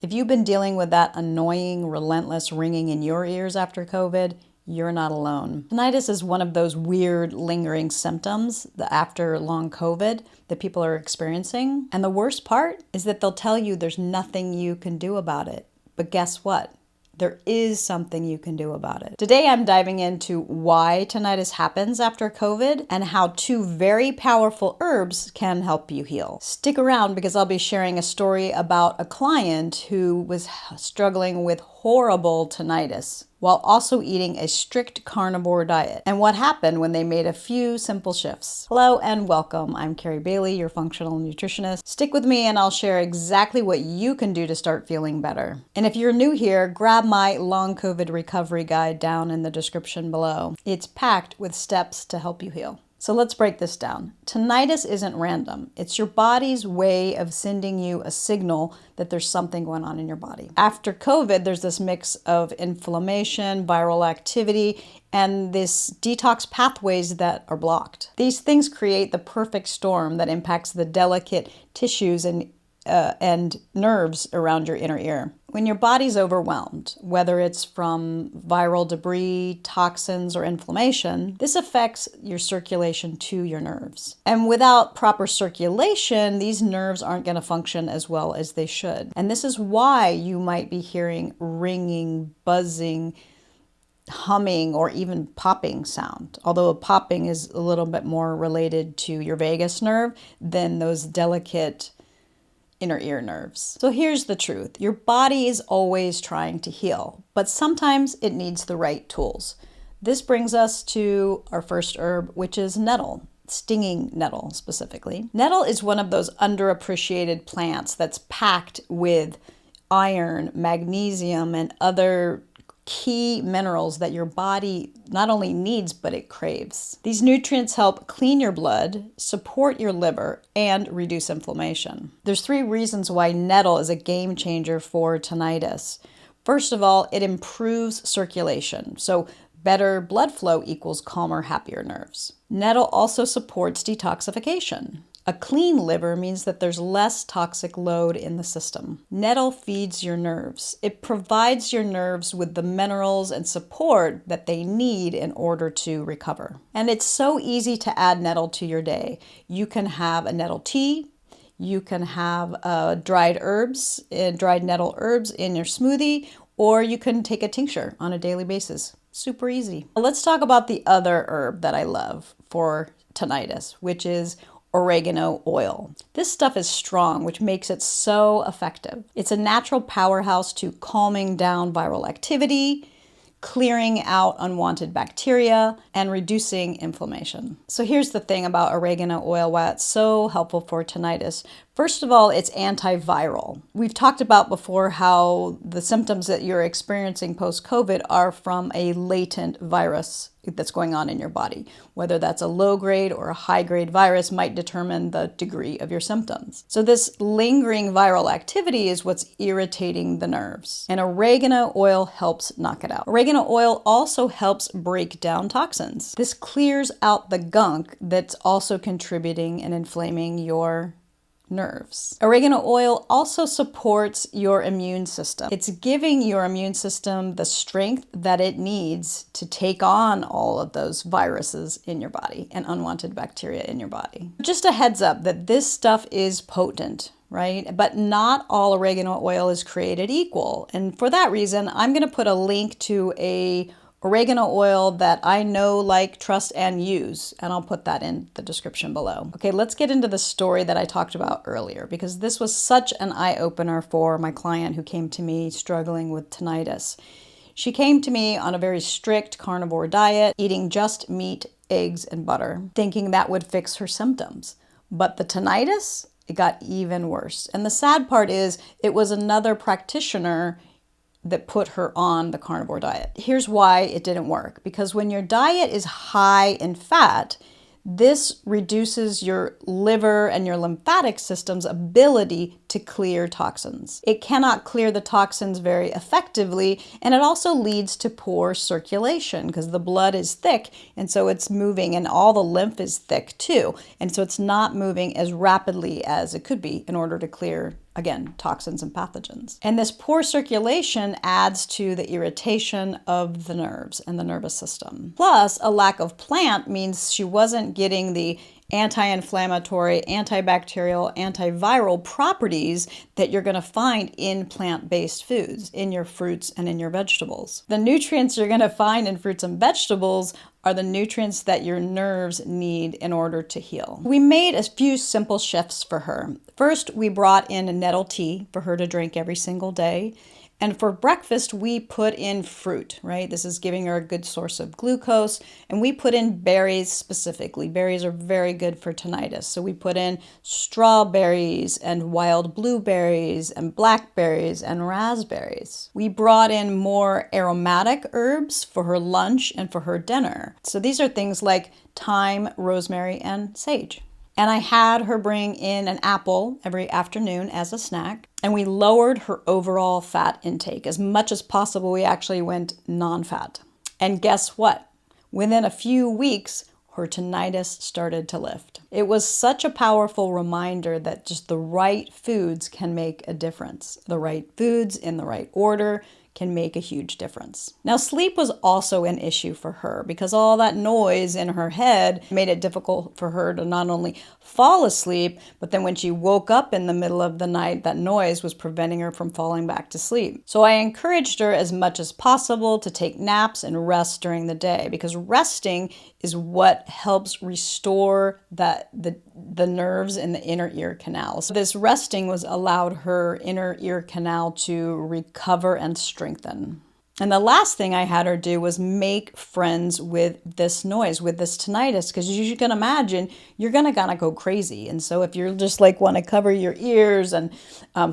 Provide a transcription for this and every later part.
If you've been dealing with that annoying, relentless ringing in your ears after COVID, you're not alone. Tinnitus is one of those weird lingering symptoms after long COVID that people are experiencing. And the worst part is that they'll tell you there's nothing you can do about it. But guess what? There is something you can do about it. Today, I'm diving into why tinnitus happens after COVID and how two very powerful herbs can help you heal. Stick around because I'll be sharing a story about a client who was struggling with horrible tinnitus while also eating a strict carnivore diet, and what happened when they made a few simple shifts. Hello and welcome. I'm Carrie Bailey, your functional nutritionist. Stick with me and I'll share exactly what you can do to start feeling better. And if you're new here, grab my long COVID recovery guide down in the description below. It's packed with steps to help you heal. So let's break this down. Tinnitus isn't random. It's your body's way of sending you a signal that there's something going on in your body. After COVID, there's this mix of inflammation, viral activity, and this detox pathways that are blocked. These things create the perfect storm that impacts the delicate tissues and nerves around your inner ear. When your body's overwhelmed, whether it's from viral debris, toxins, or inflammation, this affects your circulation to your nerves. And without proper circulation, these nerves aren't going to function as well as they should. And this is why you might be hearing ringing, buzzing, humming, or even popping sound. Although popping is a little bit more related to your vagus nerve than those delicate inner ear nerves. So here's the truth. Your body is always trying to heal, but sometimes it needs the right tools. This brings us to our first herb, which is nettle. Stinging nettle specifically. Nettle is one of those underappreciated plants that's packed with iron, magnesium, and other key minerals that your body not only needs, but it craves. These nutrients help clean your blood, support your liver, and reduce inflammation. There's 3 reasons why nettle is a game changer for tinnitus. First of all, it improves circulation. So better blood flow equals calmer, happier nerves. Nettle also supports detoxification. A clean liver means that there's less toxic load in the system. Nettle feeds your nerves. It provides your nerves with the minerals and support that they need in order to recover. And it's so easy to add nettle to your day. You can have a nettle tea. You can have dried nettle herbs in your smoothie, or you can take a tincture on a daily basis. Super easy. Let's talk about the other herb that I love for tinnitus, which is oregano oil. This stuff is strong, which makes it so effective. It's a natural powerhouse to calming down viral activity, clearing out unwanted bacteria, and reducing inflammation. So here's the thing about oregano oil, why it's so helpful for tinnitus. First of all, it's antiviral. We've talked about before how the symptoms that you're experiencing post-COVID are from a latent virus that's going on in your body. Whether that's a low-grade or a high-grade virus might determine the degree of your symptoms. So this lingering viral activity is what's irritating the nerves. And oregano oil helps knock it out. Oregano oil also helps break down toxins. This clears out the gunk that's also contributing and inflaming your nerves. Oregano oil also supports your immune system. It's giving your immune system the strength that it needs to take on all of those viruses in your body and unwanted bacteria in your body. Just a heads up that this stuff is potent, right? But not all oregano oil is created equal. And for that reason, I'm going to put a link to a oregano oil that I know, like, trust, and use, and I'll put that in the description below. Okay, let's get into the story that I talked about earlier, because this was such an eye-opener for my client who came to me struggling with tinnitus. She came to me on a very strict carnivore diet, eating just meat, eggs, and butter, thinking that would fix her symptoms. But the tinnitus, it got even worse. And the sad part is, it was another practitioner that put her on the carnivore diet. Here's why it didn't work. Because when your diet is high in fat, this reduces your liver and your lymphatic system's ability to clear toxins. It cannot clear the toxins very effectively, and it also leads to poor circulation because the blood is thick, and so it's moving, and all the lymph is thick too, and so it's not moving as rapidly as it could be in order to clear again, toxins and pathogens. And this poor circulation adds to the irritation of the nerves and the nervous system. Plus, a lack of plant means she wasn't getting the anti-inflammatory, antibacterial, antiviral properties that you're going to find in plant-based foods, in your fruits and in your vegetables. The nutrients you're going to find in fruits and vegetables are the nutrients that your nerves need in order to heal. We made a few simple shifts for her. First, we brought in a nettle tea for her to drink every single day. And for breakfast, we put in fruit, right? This is giving her a good source of glucose. And we put in berries specifically. Berries are very good for tinnitus. So we put in strawberries and wild blueberries and blackberries and raspberries. We brought in more aromatic herbs for her lunch and for her dinner. So these are things like thyme, rosemary, and sage. And I had her bring in an apple every afternoon as a snack. And we lowered her overall fat intake. As much as possible, we actually went non-fat. And guess what? Within a few weeks, her tinnitus started to lift. It was such a powerful reminder that just the right foods can make a difference. The right foods in the right order can make a huge difference. Now, sleep was also an issue for her because all that noise in her head made it difficult for her to not only fall asleep, but then when she woke up in the middle of the night, that noise was preventing her from falling back to sleep. So I encouraged her as much as possible to take naps and rest during the day because resting is what helps restore the nerves in the inner ear canal. So this resting was allowed her inner ear canal to recover and strengthen. And the last thing I had her do was make friends with this noise, with this tinnitus, because as you can imagine, you're gonna go crazy. And so if you're just like want to cover your ears and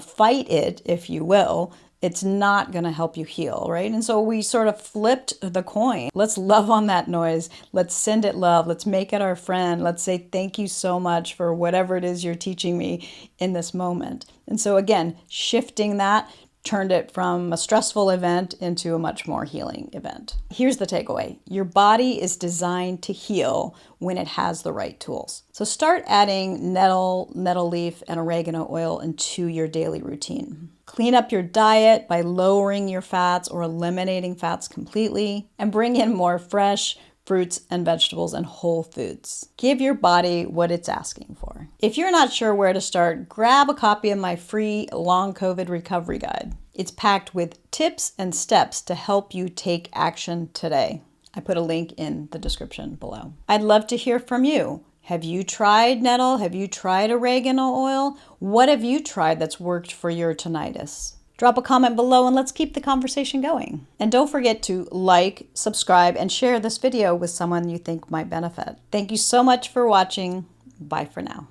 fight it, if you will, it's not going to help you heal, right? And so we sort of flipped the coin. Let's love on that noise. Let's send it love. Let's make it our friend. Let's say thank you so much for whatever it is you're teaching me in this moment. And so again, shifting that turned it from a stressful event into a much more healing event. Here's the takeaway. Your body is designed to heal when it has the right tools. So start adding nettle leaf, and oregano oil into your daily routine. Clean up your diet by lowering your fats or eliminating fats completely, and bring in more fresh fruits and vegetables and whole foods. Give your body what it's asking for. If you're not sure where to start, grab a copy of my free Long COVID Recovery Guide. It's packed with tips and steps to help you take action today. I put a link in the description below. I'd love to hear from you. Have you tried nettle? Have you tried oregano oil? What have you tried that's worked for your tinnitus? Drop a comment below and let's keep the conversation going. And don't forget to like, subscribe, and share this video with someone you think might benefit. Thank you so much for watching. Bye for now.